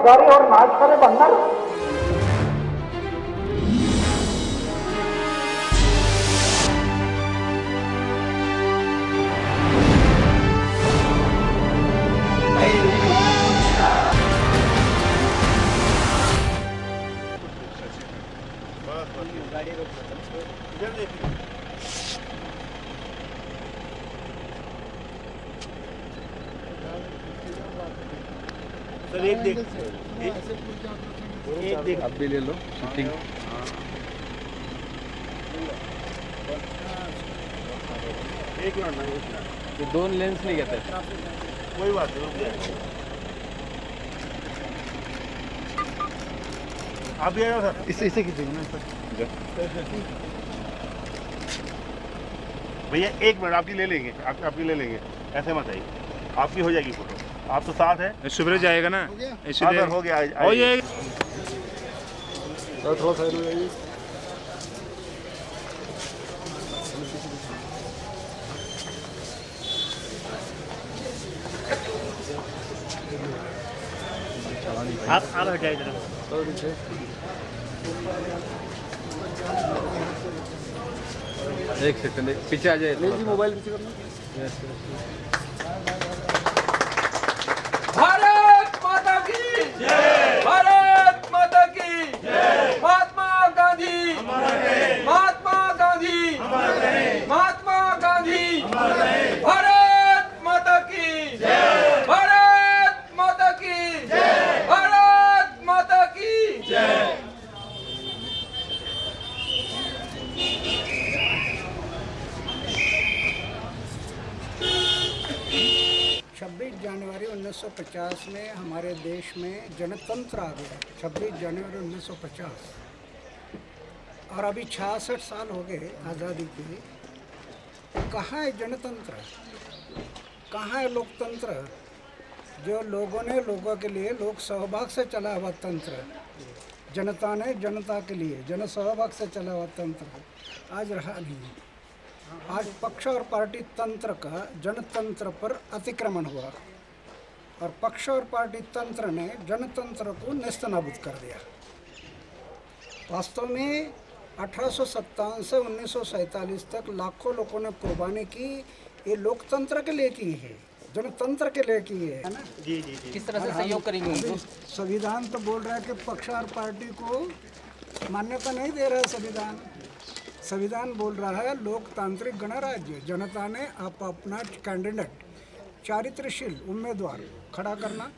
मदारी और नाच करे बंदर। सर एक देख आप भी ले लो शूटिंग। एक मिनट ना, ये दोन लेंस नहीं कहते। कोई बात नहीं, रुक जाए। आप भी आ जाओ सर। इसे खींचेंगे ना भैया एक मिनट, आपकी ले लेंगे, आपकी ले लेंगे, ऐसे मत आइए, आपकी हो जाएगी फोटो। आप तो साथ है, सूरज जाएगा ना, इसलिए हो गया, हो जाएगा। थोड़ा साइड हो जाइए। आप हट जाए जरा। एक सेकंड पीछे आ जाए, मोबाइल पीछे करना। भारत माता की जय, भारत माता की जय, महात्मा गांधी, महात्मा गांधी, महात्मा गांधी, भारत माता की जय, भारत माता की जय, भारत माता की जय। 26 जनवरी 1950 में हमारे देश में जनतंत्र आ गया। 26 जनवरी 1950 और अभी 66 साल हो गए आज़ादी के। कहाँ है जनतंत्र, कहाँ है लोकतंत्र, जो लोगों ने लोगों के लिए लोक सहभाग से चला हुआ तंत्र, जनता ने जनता के लिए जन सहभाग से चला हुआ तंत्र आज रहा नहीं। आज पक्ष और पार्टी तंत्र का जनतंत्र पर अतिक्रमण हुआ और पक्ष और पार्टी तंत्र ने जनतंत्र को नेस्तनाबूद कर दिया। वास्तव में 1857 से 1947 तक लाखों लोगों ने कुर्बानी की, ये लोकतंत्र के लिए की है, जनतंत्र के लिए की है ना। जी जी जी। किस तरह से सहयोग करेंगे उनको? संविधान तो बोल रहा है कि पक्ष और पार्टी को मान्यता नहीं दे रहा है। संविधान बोल रहा है लोकतांत्रिक गणराज्य, जनता ने आप अपना कैंडिडेट चारित्रशील उम्मीदवार खड़ा करना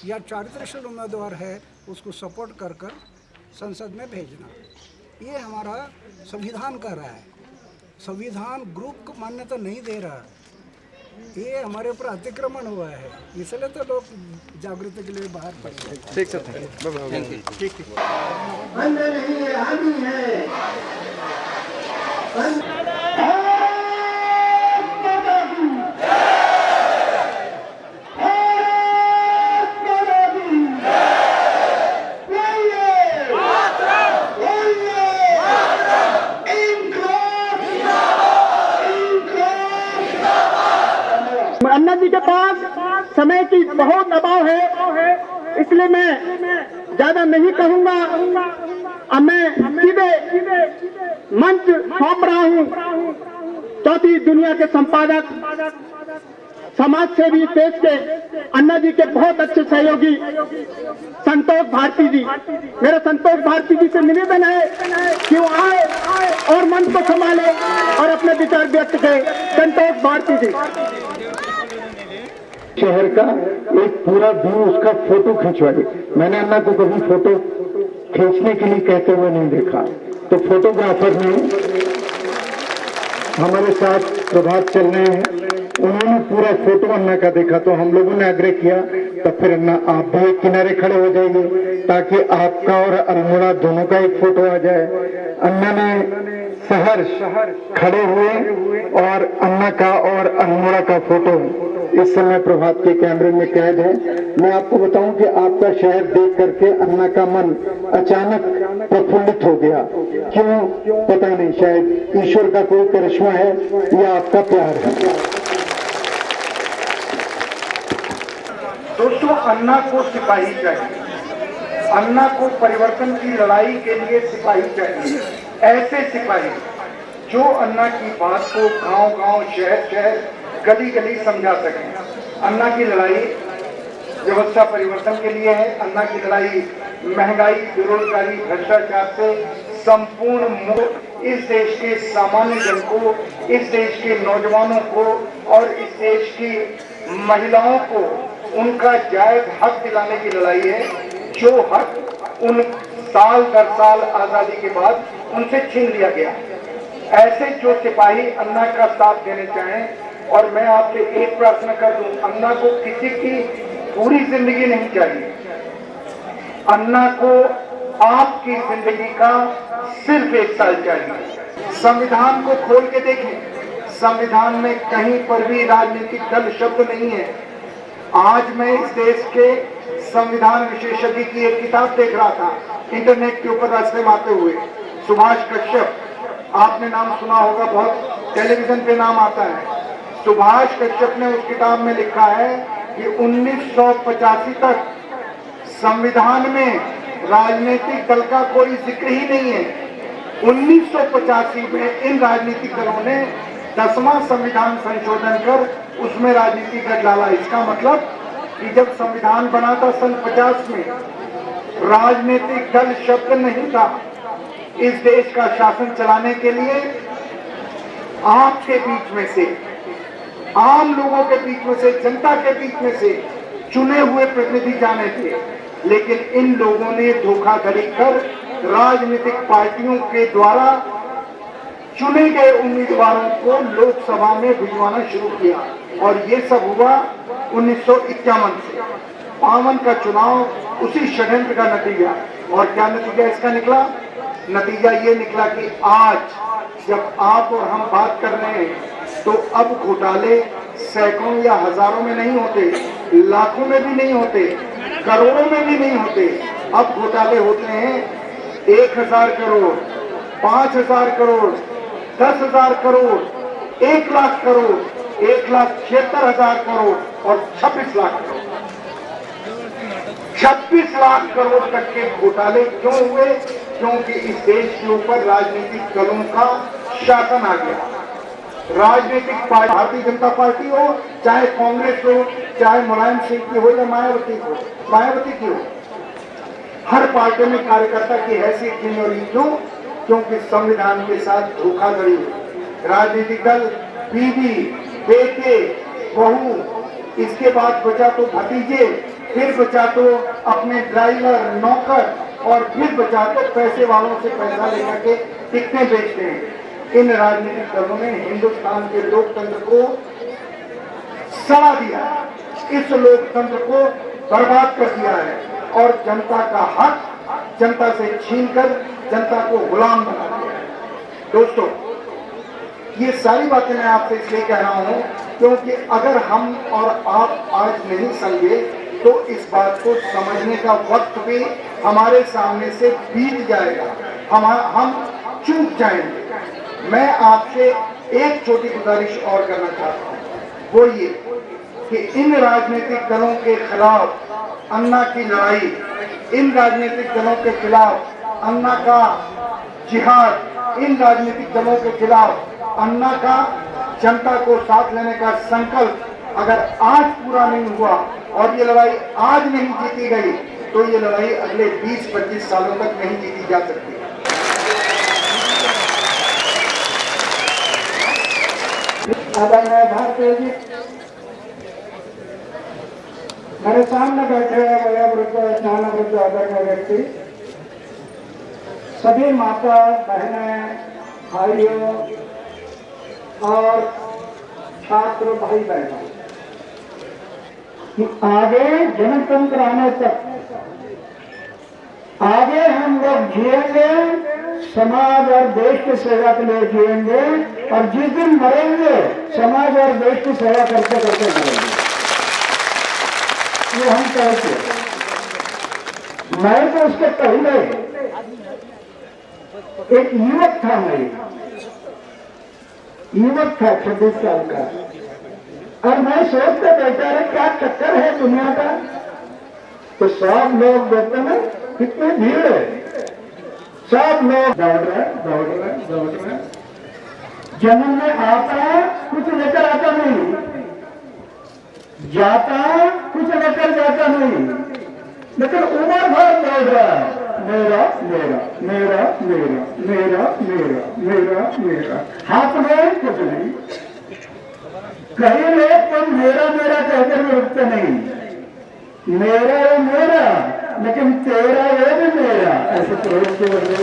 या चारित्रशील उम्मीदवार है उसको सपोर्ट कर कर संसद में भेजना। ये हमारा संविधान कह रहा है। संविधान ग्रुप को मान्यता नहीं दे रहा, ये हमारे ऊपर अतिक्रमण हुआ है, इसलिए तो लोग जागृति के लिए बाहर पड़े। ठीक है, ठीक है। अन्ना जी के पास समय की बहुत अभाव है, इसलिए मैं ज्यादा नहीं कहूंगा। अब मैं सीधे मंच सौंप रहा हूं चौथी दुनिया के संपादक, समाज सेवी, देश के अन्ना जी के बहुत अच्छे सहयोगी संतोष भारती जी। मेरा संतोष भारती जी से निवेदन है कि वो आए और मंच को संभाले और अपने विचार व्यक्त करें। संतोष भारती जी। शहर का एक पूरा व्यू, उसका फोटो खिंचवाए। मैंने अन्ना को कभी फोटो खींचने के लिए कहते हुए नहीं देखा, तो फोटोग्राफर ने हमारे साथ प्रभात चल रहे हैं, उन्होंने पूरा फोटो अन्ना का देखा, तो हम लोगों ने आग्रह किया तो फिर अन्ना आप भी एक किनारे खड़े हो जाएंगे ताकि आपका और अल्मोड़ा दोनों का एक फोटो आ जाए। अन्ना ने सहर्ष खड़े हुए और अन्ना का और अल्मोड़ा का फोटो इस समय प्रभात के कैमरे में कैद है। मैं आपको बताऊं कि आपका शहर देख करके अन्ना का मन अचानक प्रफुल्लित हो गया। क्यों पता नहीं, शायद ईश्वर का कोई करिश्मा है या आपका प्यार है। दोस्तों, अन्ना को सिपाही चाहिए, अन्ना को परिवर्तन की लड़ाई के लिए सिपाही चाहिए, ऐसे सिपाही जो अन्ना की बात को गांव-गांव, शहर-शहर, गली-गली समझा सकें। अन्ना की लड़ाई व्यवस्था परिवर्तन के लिए है। अन्ना की लड़ाई महंगाई, बेरोजगारी, भ्रष्टाचार से संपूर्ण मुक्त इस देश के सामान्य जन को, इस देश के नौजवानों को और इस देश की महिलाओं को उनका जायज हक दिलाने की लड़ाई है, जो हक उन साल दर साल आजादी के बाद उनसे छीन लिया गया। ऐसे जो सिपाही अन्ना का साथ देने चाहें, और मैं आपसे एक प्रार्थना कर दूं, अन्ना को किसी की पूरी जिंदगी नहीं चाहिए, अन्ना को आपकी जिंदगी का सिर्फ 1 साल चाहिए। संविधान को खोल के देखें, संविधान में कहीं पर भी राजनीतिक दल शब्द नहीं है। आज मैं इस देश के संविधान विशेषज्ञ की एक किताब देख रहा था, इंटरनेट के ऊपर रास्ते में आते हुए, सुभाष कश्यप, आपने नाम सुना होगा, बहुत टेलीविजन पे नाम आता है। सुभाष कश्यप ने उस किताब में लिखा है कि 1985 तक संविधान में राजनीतिक दल का कोई जिक्र ही नहीं है। 1985 में इन राजनीतिक दलों ने 10वां संविधान संशोधन कर उसमें राजनीतिक दल डाला। इसका मतलब कि जब संविधान बना था सन 50 में, राजनीतिक दल शब्द नहीं था। इस देश का शासन चलाने के लिए आपके बीच में से, आम लोगों के बीच में से, जनता के बीच में से चुने हुए प्रतिनिधि जाने थे, लेकिन इन लोगों ने धोखाधड़ी कर राजनीतिक पार्टियों के द्वारा चुने गए उम्मीदवारों को लोकसभा में भिजवाना शुरू किया। और ये सब हुआ 1951 से। 52 का चुनाव उसी षड्यंत्र का नतीजा। और क्या नतीजा इसका निकला? नतीजा ये निकला कि आज जब आप और हम बात कर रहे हैं, तो अब घोटाले सैकड़ों या हजारों में नहीं होते, लाखों में भी नहीं होते, करोड़ों में भी नहीं होते। अब घोटाले होते हैं 1000 करोड़, 5000 करोड़, 10,000 करोड़, 1 लाख करोड़, 1,76,000 करोड़ और 26 लाख करोड़। 26 लाख करोड़ तक के घोटाले क्यों हुए? क्योंकि इस देश के ऊपर राजनीतिक दलों का शासन आ गया। राजनीतिक पार्टी, भारतीय जनता पार्टी हो, चाहे कांग्रेस हो, चाहे मुलायम सिंह की हो या मायावती की हो, हर पार्टी में कार्यकर्ता की हैसियत नहीं हो रही। क्यों? क्योंकि संविधान के साथ धोखाधड़ी हुई। राजनीतिक दल बीवी, बेटे, बहू, इसके बाद बचा तो भतीजे, फिर बचा तो अपने ड्राइवर, नौकर, और फिर बचा तो पैसे वालों से पैसा लेकर के टिकटें बेचते हैं। इन राजनीतिक दलों ने हिंदुस्तान के लोकतंत्र को सड़ा दिया, इस लोकतंत्र को बर्बाद कर दिया है और जनता का हक जनता से छीनकर जनता को गुलाम बना दिया है। दोस्तों, ये सारी बातें मैं आपसे इसलिए कह रहा हूं क्योंकि अगर हम और आप आज नहीं समझे तो इस बात को समझने का वक्त भी हमारे सामने से बीत जाएगा, हम चूक जाएंगे। मैं आपसे एक छोटी गुजारिश और करना चाहता हूँ, वो ये कि इन राजनीतिक दलों के खिलाफ अन्ना की लड़ाई, इन राजनीतिक दलों के खिलाफ अन्ना का जिहाद, इन राजनीतिक दलों के खिलाफ अन्ना का जनता को साथ लेने का संकल्प अगर आज पूरा नहीं हुआ और ये लड़ाई आज नहीं जीती गई तो ये लड़ाई अगले 20-25 सालों तक नहीं जीती जा सकती। आदरणीय भारतीय जी, मेरे सामने बैठे वयोवृद्ध, ज्ञानवृद्ध आदरणीय व्यक्ति, सभी माता बहनें, भाइयों और छात्र भाई बहनों, आगे जनतंत्र आने तक आगे हम लोग जिएंगे, समाज और देश की सेवा के लिए जिएंगे और जिस दिन मरेंगे समाज और देश की सेवा करते करते मरेंगे। ये हम कहते हैं। मैं तो उसके पहले एक युवक था, मैं युवक था 26 साल का, और मैं सोचते बैठा रहा क्या चक्कर है दुनिया का। तो सब लोग देखते ना कितनी भीड़ है, सब लोग दौड़ रहे दौड़ रहे दौड़ रहे। जन्म में आता कुछ लेकर आता नहीं, जाता कुछ लेकर जाता नहीं, लेकिन उम्र भर दौड़ रहा है, मेरा मेरा मेरा मेरा मेरा मेरा मेरा मेरा। हाथ में कुछ नहीं, कई लोग तो मेरा मेरा कहकर भी रुकते नहीं, मेरा वो मेरा लेकिन तेरा वो भी मेरा, ऐसे प्रयोग के बदले।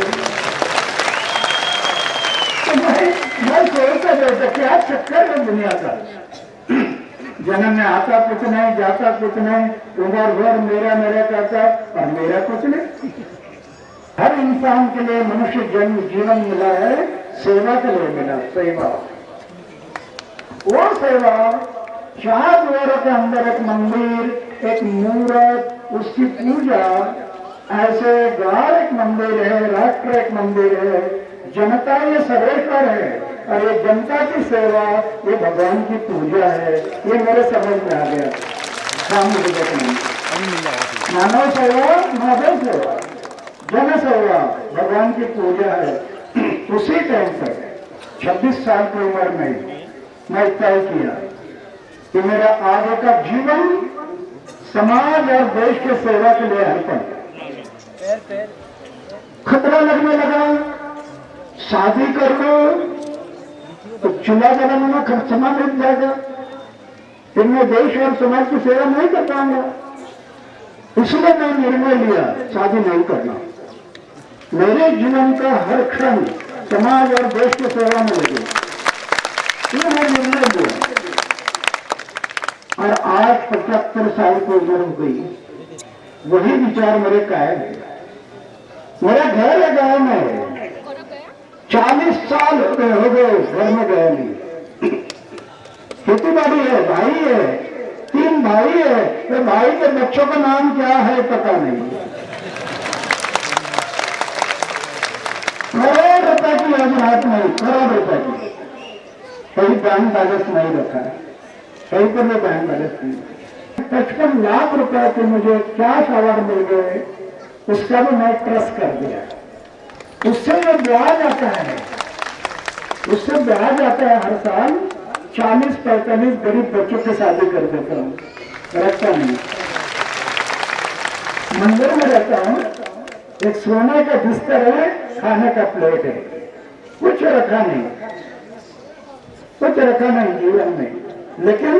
तो मैं सोचता रहता क्या चक्कर है दुनिया का। जन्म में आता कुछ नहीं, जाता कुछ नहीं, उम्र भर मेरा मेरा कहता और मेरा कुछ नहीं। हर इंसान के लिए मनुष्य जन्म जीवन मिला है सेवा के लिए मिला, सेवा। वो सेवा 4 द्वारों के अंदर एक मंदिर, एक मूर्त, उसकी पूजा, ऐसे गांव एक मंदिर है, राष्ट्र एक मंदिर है, जनता ये सर्वेश्वर है और ये जनता की सेवा ये भगवान की पूजा है। ये मेरे समझ में आ गया। स्वामी विवेकानंद मानव सेवा, माधव सेवा, जन सेवा भगवान की पूजा है। उसी टाइम पर 26 साल की उम्र में मैं तय किया कि मेरा आगे का जीवन समाज और देश के सेवा के लिए अर्पण। खतरा लगने लगा, शादी कर लो तो चूल्हा जलाने में खर्चना मिल जाएगा, फिर मैं देश और समाज की सेवा नहीं कर पाऊंगा। इसलिए मैं निर्णय लिया शादी नहीं करना। मेरे जीवन का हर क्षण समाज और देश की सेवा में लगे, ये मैं निर्णय लिया। और आज 75 साल की उम्र हो गई, वही विचार मेरे कायम है। मेरा घर है गांव में, 40 साल हो गए घर में गया नहीं। खेती बाड़ी है, भाई है, 3 भाई है, तो भाई के बच्चों का नाम क्या है पता नहीं। करोड़ रुपए की अजरात नहीं, करोड़ रुपए की। कहीं बैंक बैलेंस नहीं रखा है, कहीं पर मैं बैंक बैलेंस नहीं। 55 लाख रुपए के मुझे कैश अवार्ड मिल गए, उसका भी मैं ट्रस्ट कर दिया। उससे जो ब्याज आता है, उससे ब्याज आता है हर साल 40-45 गरीब बच्चों की शादी कर देता हूँ, रखता नहीं। मंदिर में रहता हूँ, एक सोने का बिस्तर है, खाने का प्लेट है, कुछ रखा नहीं, कुछ रखा नहीं जीवन में। लेकिन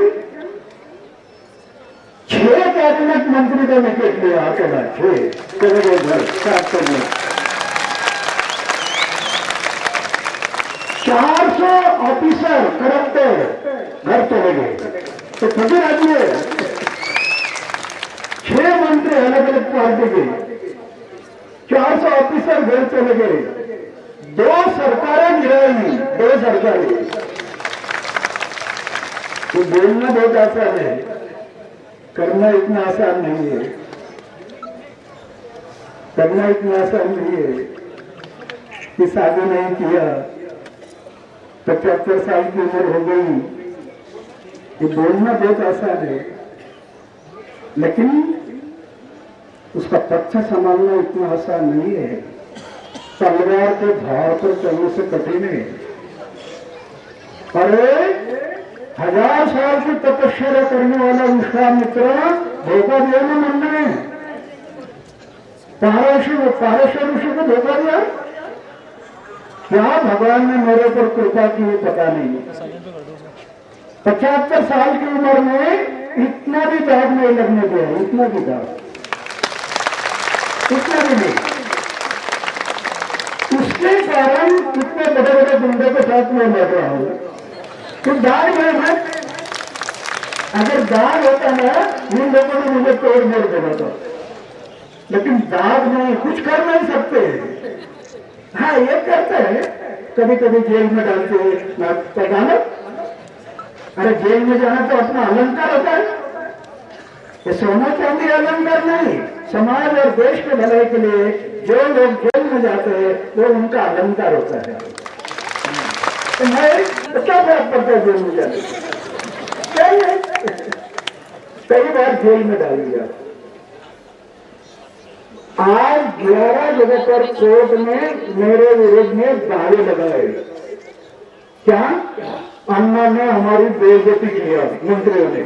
6 कैबिनेट मंत्री का विकेट लिया अकेला, 6 चले गए घर, 7 करने। 400 ऑफिसर करप्टे घर चले गए, तो सभी राज्य 6 मंत्री अलग अलग पार्टी के, 400 ऑफिसर घर चले गए, 2 सरकारें गिराई, 2 सरकारें। तो बोलना बहुत आसान है, करना इतना आसान नहीं है, करना इतना आसान नहीं है। कि शादी नहीं किया, 75 साल की उम्र हो गई, ये बोलना बहुत आसान है, लेकिन उसका पक्ष संभालना इतना आसान नहीं है। तलवार के धार पर चलने से कठिन है। अरे 1000 साल की तपस्या करने वाला विश्वामित्र धोखा दिया ना मन में, पारश्य ऋषि को धोखा दिया। क्या भगवान ने मेरे पर कृपा की पता नहीं। 75 साल की उम्र में इतना भी दाग नहीं लगने दिया, इतना भी दाग, इतना भी नहीं। उसके कारण इतने बड़े बड़े गुंडे के साथ में लड़ रहा हूं। तो दाग है ना, अगर दाग होता ना, इन लोगों ने मुझे तोड़ मोड़ देना था, लेकिन दाग नहीं, कुछ कर नहीं सकते। हाँ, ये करते हैं, कभी कभी जेल में डालते हैं, पता ना। अरे जेल में जाना तो अपना अलंकार होता है, ये सोना चांदी अलंकार नहीं। समाज और देश के भलाई के लिए जो लोग जेल में जाते हैं वो उनका अलंकार होता है। तो मैं तो क्या बात करता है जेल में जाने, कई बार जेल में डाल दिया। आज 11 जगह पर कोर्ट में मेरे विरुद्ध में दावे लगाए। क्या? अन्ना ने हमारी बेइज्जती किया, मंत्रियों ने,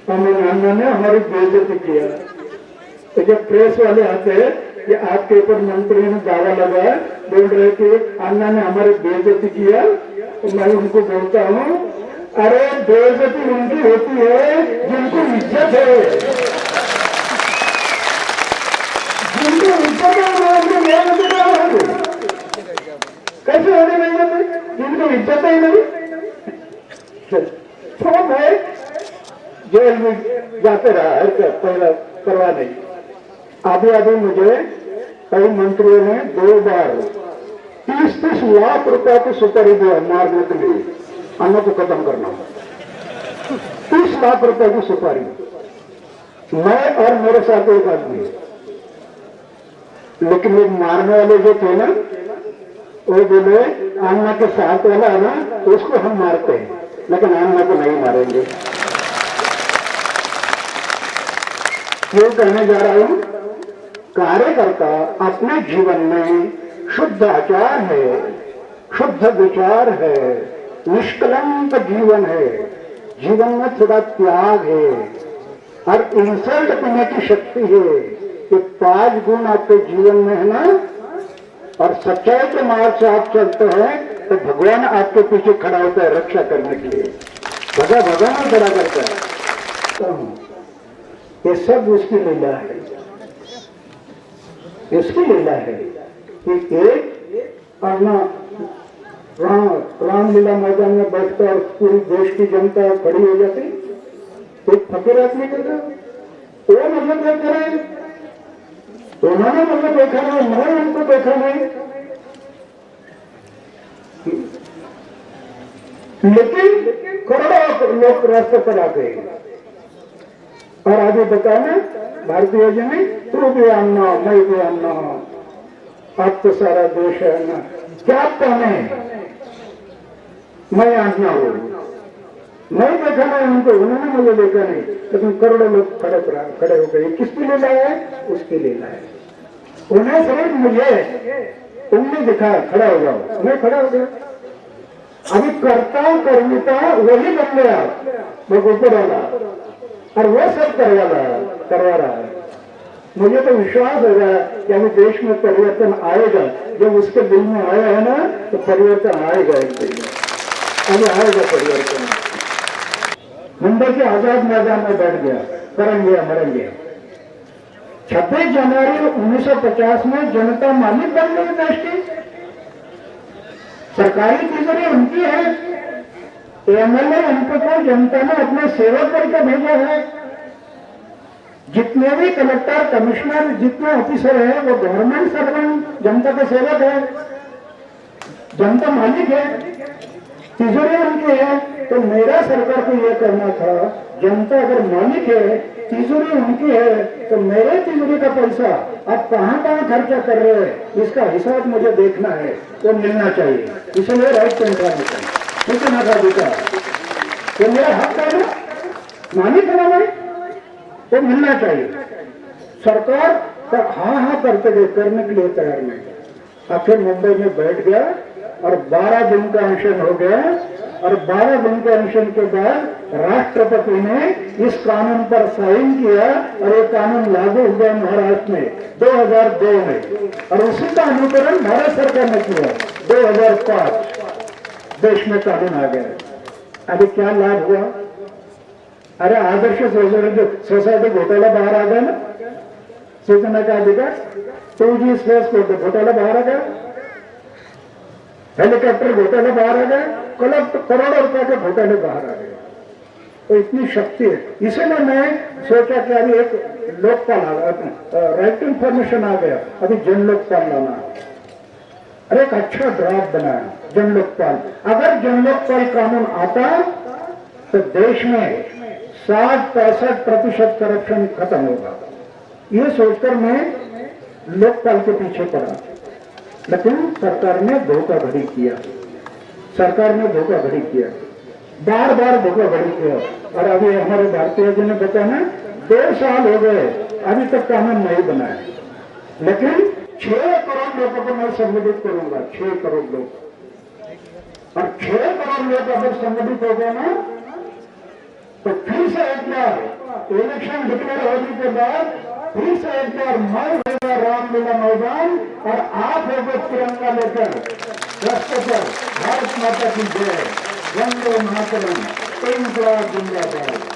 अन्ना ने हमारी बेइज्जती किया। तो जब प्रेस वाले आते हैं कि आपके ऊपर मंत्रियों ने दावा लगाया, बोल रहे कि अन्ना ने हमारी बेइज्जती किया, तो मैं उनको बोलता हूँ, अरे बेइज्जती उनकी होती है जिनको इज्जत है, जिनको इज्जत है उनकी बेइज्जती ना होगी। कैसे होने नहीं, जिनको इज्जत ही नहीं। तो मैं जेल में जाते रहा, पहला परवाह नहीं। अभी मुझे कई मंत्रियों ने 2 बार 30-30 लाख रुपए की सुपारी दिया मारने के लिए, अन्ना को खत्म करना। 30 लाख रुपए की सुपारी, मैं और मेरे साथ एक आदमी। लेकिन वो मारने वाले जो थे ना, वो बोले अन्ना के साथ वाला है ना, उसको हम मारते हैं, लेकिन अन्ना को नहीं मारेंगे। क्यों कहने जा रहा हूं? कार्यकर्ता अपने जीवन में शुद्ध आचार है, शुद्ध विचार है, निष्कलंक जीवन है, जीवन में थोड़ा त्याग है और इंसल्ट करने की शक्ति है। ये 5 गुण आपके जीवन में है ना, और सच्चाई के मार्ग से आप चलते हैं तो भगवान आपके पीछे खड़ा होता है रक्षा करने के लिए। भगवान खड़ा करता है। ये सब उसकी लीला है, इसकी लीला है कि एक अन्ना रामलीला मैदान में बैठकर पूरी देश की जनता खड़ी हो जाती, एक फकीर आदमी करता, वो मतलब देख रहे, उन्होंने मतलब देखा नहीं, मैं उनको देखा नहीं, लेकिन करोड़ों लोग रास्ते पर आ गए। और आगे बताना भारतीय जन, तू भी अन्ना, मैं भी अन्ना, अब तो सारा देश है अन्ना। क्या कहने, मैं अन्ना हूं, नहीं देखा नहीं उनको, उन्होंने मुझे देखा नहीं, लेकिन करोड़ों लोग खड़े हो गए। किसकी लीला है? उसकी लीला है। उन्हें सिर्फ मुझे उन्हें दिखा खड़ा हो जाओ, मैं खड़ा हो गया। अभी करता कर्मिता वही बन गया, वो ऊपर वाला, और वो सब करवा रहा है। मुझे तो विश्वास हो रहा है कि अभी देश में परिवर्तन आएगा। जब उसके दिल में आया है ना, तो परिवर्तन आएगा एक दिन, अभी आएगा परिवर्तन। मुंबई के आजाद मैदान में बैठ गया, करेंगे मरेंगे। 26 जनवरी 1950 में जनता मालिक बन गई देश की, सरकारी तिजोरी उनकी है, एमएलए एमपी को जनता ने अपने सेवक करके भेजा है। जितने भी कलेक्टर कमिश्नर जितने ऑफिसर हैं वो गवर्नमेंट सर्वेंट, जनता का सेवक है, जनता मालिक है, तिजोरी उनकी है। तो मेरा सरकार को यह करना था, जनता अगर मालिक है, तिजोरी उनकी है, तो मेरे तिजोरी का पैसा आप कहां खर्चा कर रहे हैं, इसका हिसाब मुझे देखना है, वो मिलना चाहिए। इसलिए राइट टू इन्फॉर्मेशन, सूचना का अधिकार, तो मेरा हक है ना, मालिक है ना मैं, वो मिलना चाहिए। सरकार हाँ करते गए, करने के लिए तैयार नहीं। आखिर मुंबई में बैठ गया और 12 दिन का अनशन हो गया, और 12 दिन के अनशन के बाद राष्ट्रपति ने इस कानून पर साइन किया, और ये कानून लागू हुआ महाराष्ट्र में 2002 में, और उसी का अनुकरण भारत सरकार ने किया 2005, देश में कानून आ गया। अभी क्या लाभ हुआ? अरे आदर्श सोसाइटी घोटाला बाहर आ गया ना, सूचना का अधिकार, 2G स्पेस कोड घोटाला बाहर आ गया, हेलीकॉप्टर घोटाले बाहर आ गए, करोड़ों रुपए के घोटाले बाहर आ गए। तो इतनी शक्ति है, इसलिए मैं सोचा कि अभी एक लोकपाल आ गया, राइट टू इन्फॉर्मेशन आ गया, अभी जन लोकपाल लाना। अरे एक अच्छा ड्राफ्ट बनाया जन लोकपाल। अगर जन लोकपाल कानून आता तो देश में 60-65% करप्शन खत्म होगा। ये सोचकर मैं लोकपाल के पीछे पड़ा, लेकिन सरकार ने धोखाधड़ी किया, सरकार ने धोखाधड़ी किया, बार बार धोखाधड़ी किया। और अभी हमारे भारतीय जी ने बताया ना, 2 साल हो गए, अभी तक कानून नहीं बना है। लेकिन 6 करोड़ लोगों को मैं संगठित करूंगा, 6 करोड़ लोग, और 6 करोड़ लोग अगर संगठित हो गए ना तो फिर से एक बार इलेक्शन डिक्लेयर होने के बाद फिर से एक बार मैं होगा रामलीला मैदान और आप होगे तिरंगा लेकर रास्ते पर। भारत माता की जय, वंदे मातरम, इंदिरा जिंदाबाद।